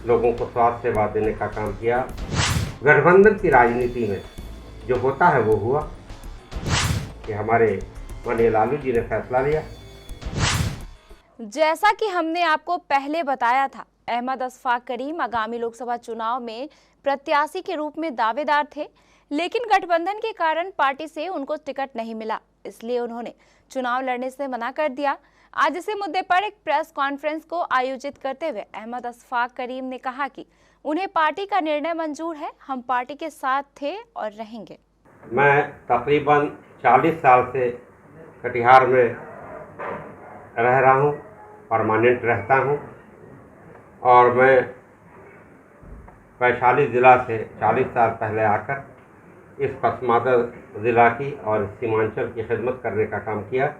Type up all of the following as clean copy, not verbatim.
लोगों को स्वास्थ्य सेवा देने का काम किया। गठबंधन की राजनीति में जो होता है वो हुआ कि हमारे माननीय लालू जी ने फैसला लिया। जैसा कि हमने आपको पहले बताया था, अहमद अशफाक करीम आगामी लोकसभा चुनाव में प्रत्याशी के रूप में दावेदार थे, लेकिन गठबंधन के कारण पार्टी से उनको टिकट नहीं मिला, इसलिए उन्होंने चुनाव लड़ने से मना कर दिया। आज इसी मुद्दे पर एक प्रेस कॉन्फ्रेंस को आयोजित करते हुए अहमद अशफाक करीम ने कहा कि उन्हें पार्टी का निर्णय मंजूर है, हम पार्टी के साथ थे और रहेंगे। मैं तकरीबन 40 साल से कटिहार में रह रहा हूँ, परमानेंट रहता हूँ, और मैं वैशाली ज़िला से 40 साल पहले आकर इस पसमानदा ज़िला की और सीमांचल की खिदमत करने का काम किया,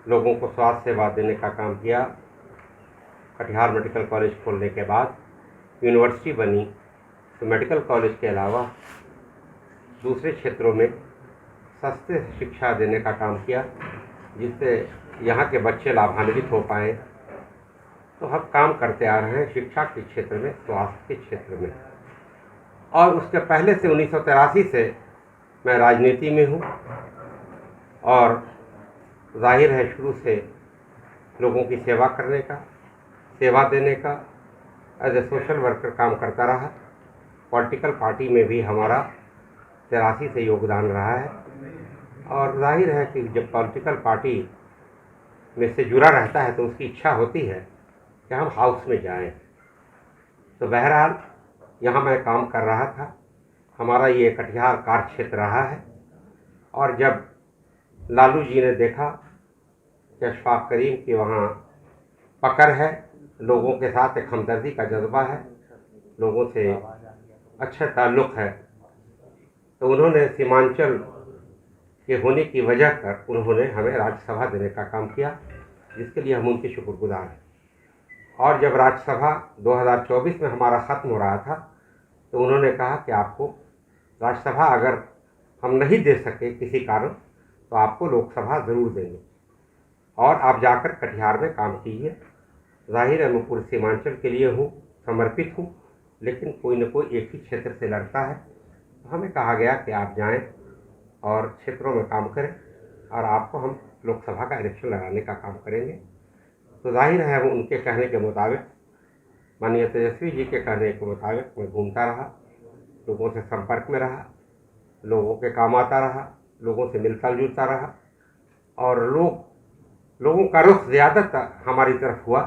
लोगों को स्वास्थ्य सेवा देने का काम किया। कटिहार मेडिकल कॉलेज खोलने के बाद यूनिवर्सिटी बनी, तो मेडिकल कॉलेज के अलावा दूसरे क्षेत्रों में सस्ते शिक्षा देने का काम किया, जिससे यहाँ के बच्चे लाभान्वित हो पाएँ। तो हम काम करते आ रहे हैं शिक्षा के क्षेत्र में, स्वास्थ्य के क्षेत्र में, और उसके पहले से 1983 से मैं राजनीति में हूँ, और जाहिर है शुरू से लोगों की सेवा करने का, सेवा देने का एज ए सोशल वर्कर काम करता रहा। पॉलिटिकल पार्टी में भी हमारा 83 से योगदान रहा है, और जाहिर है कि जब पॉलिटिकल पार्टी में से जुड़ा रहता है तो उसकी इच्छा होती है कि हम हाउस में जाएं। तो बहरहाल यहाँ मैं काम कर रहा था। हमारा ये कटिहार कार्य क्षेत्र रहा है, और जब लालू जी ने देखा कि अशफाक करीम की वहाँ पकड़ है, लोगों के साथ एक हमदर्दी का जज्बा है, लोगों से अच्छा ताल्लुक़ है, तो उन्होंने सीमांचल के होने की वजह कर उन्होंने हमें राज्यसभा देने का काम किया, जिसके लिए हम उनके शुक्रगुजार हैं। और जब राज्यसभा 2024 में हमारा ख़त्म हो रहा था, तो उन्होंने कहा कि आपको राज्यसभा अगर हम नहीं दे सके किसी कारण, तो आपको लोकसभा ज़रूर देंगे, और आप जाकर कटिहार में काम कीजिए। जाहिर है मैं पूरे सीमांचल के लिए हूँ, समर्पित हूँ, लेकिन कोई न कोई एक ही क्षेत्र से लड़ता है। तो हमें कहा गया कि आप जाएं और क्षेत्रों में काम करें, और आपको हम लोकसभा का इलेक्शन लड़ाने का काम करेंगे। तो जाहिर है हम उनके कहने के मुताबिक, माननीय तेजस्वी जी के कहने के मुताबिक मैं घूमता रहा, लोगों से संपर्क में रहा, लोगों के काम आता रहा, लोगों से मिलता जुलता रहा, और लोगों का रुख ज़्यादातर हमारी तरफ हुआ,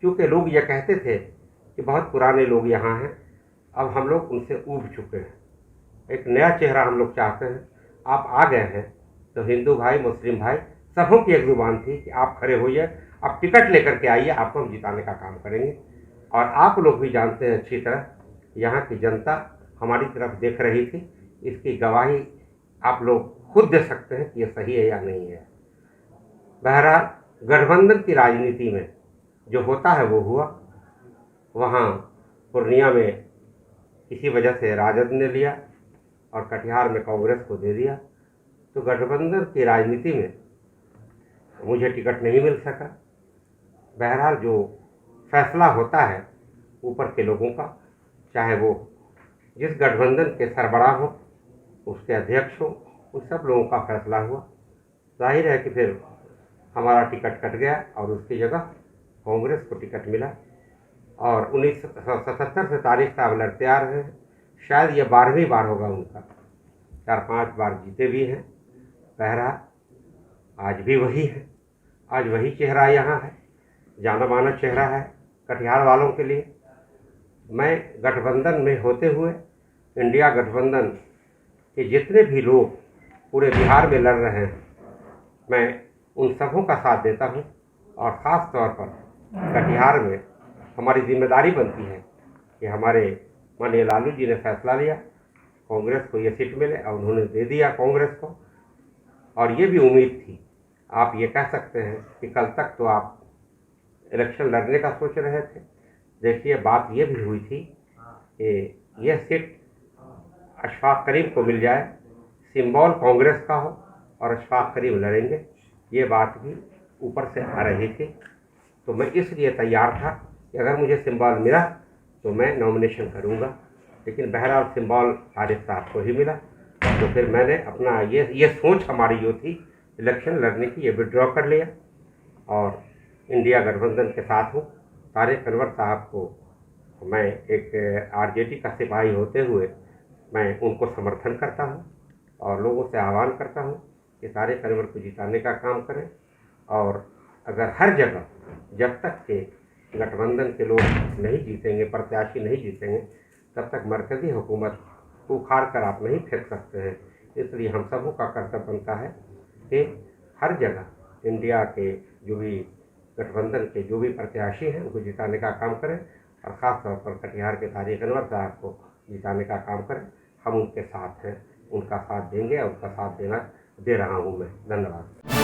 क्योंकि लोग ये कहते थे कि बहुत पुराने लोग यहाँ हैं, अब हम लोग उनसे ऊब चुके हैं, एक नया चेहरा हम लोग चाहते हैं। आप आ गए हैं तो हिंदू भाई, मुस्लिम भाई, सबों की एक जुबान थी कि आप खड़े होइए, आप टिकट लेकर के आइए, आपको हम जिताने का काम करेंगे। और आप लोग भी जानते हैं अच्छी तरह, यहाँ की जनता हमारी तरफ देख रही थी, इसकी गवाही आप लोग खुद दे सकते हैं कि ये सही है या नहीं है। बहरहाल गठबंधन की राजनीति में जो होता है वो हुआ। वहाँ पूर्णिया में किसी वजह से राजद ने लिया और कटिहार में कांग्रेस को दे दिया, तो गठबंधन की राजनीति में मुझे टिकट नहीं मिल सका। बहरहाल जो फैसला होता है ऊपर के लोगों का, चाहे वो जिस गठबंधन के सरबराह हो, उसके अध्यक्ष हो, उन सब लोगों का फैसला हुआ। जाहिर है कि फिर हमारा टिकट कट गया और उसकी जगह कांग्रेस को टिकट मिला, और 1977 से तारीख साहब लड़ते आ रहे हैं। शायद ये 12वीं बार होगा उनका, 4-5 बार जीते भी हैं। बहरहाल आज भी वही है, आज वही चेहरा यहाँ है, जाना माना चेहरा है कटिहार वालों के लिए। मैं गठबंधन में होते हुए इंडिया गठबंधन के जितने भी लोग पूरे बिहार में लड़ रहे हैं, मैं उन सबों का साथ देता हूँ, और ख़ास तौर पर कटिहार में हमारी जिम्मेदारी बनती है कि हमारे माननीय लालू जी ने फैसला लिया कांग्रेस को ये सीट मिले, और उन्होंने दे दिया कांग्रेस को। और ये भी उम्मीद थी, आप ये कह सकते हैं कि कल तक तो आप इलेक्शन लड़ने का सोच रहे थे। देखिए बात ये भी हुई थी कि यह सीट अशफाक करीम को मिल जाए, सिंबल कांग्रेस का हो और अशफाक करीम लड़ेंगे, ये बात भी ऊपर से आ रही थी। तो मैं इसलिए तैयार था कि अगर मुझे सिंबल मिला तो मैं नॉमिनेशन करूँगा। लेकिन बहरहाल सिंबल तारिक साहब को ही मिला, तो फिर मैंने अपना ये सोच हमारी जो थी इलेक्शन लड़ने की, ये विड्रॉ कर लिया और इंडिया गठबंधन के साथ हूँ। तारिक अनवर साहब को मैं एक आरजेडी का सिपाही होते हुए मैं उनको समर्थन करता हूँ और लोगों से आह्वान करता हूँ कि तारिक अनवर को जिताने का काम करें। और अगर हर जगह जब तक के गठबंधन के लोग नहीं जीतेंगे, प्रत्याशी नहीं जीतेंगे, तब तक मरकज़ी हुकूमत को उखाड़ कर आप नहीं फेंक सकते हैं। इसलिए हम सबों का कर्तव्य बनता है कि हर जगह इंडिया के जो भी गठबंधन के जो भी प्रत्याशी हैं उनको जिताने का काम करें और ख़ास तौर पर कटिहार के तारिक अनवर साहब को जिताने का काम करें। हम उनके साथ हैं, उनका साथ देंगे और उनका साथ दे रहा हूँ मैं। धन्यवाद।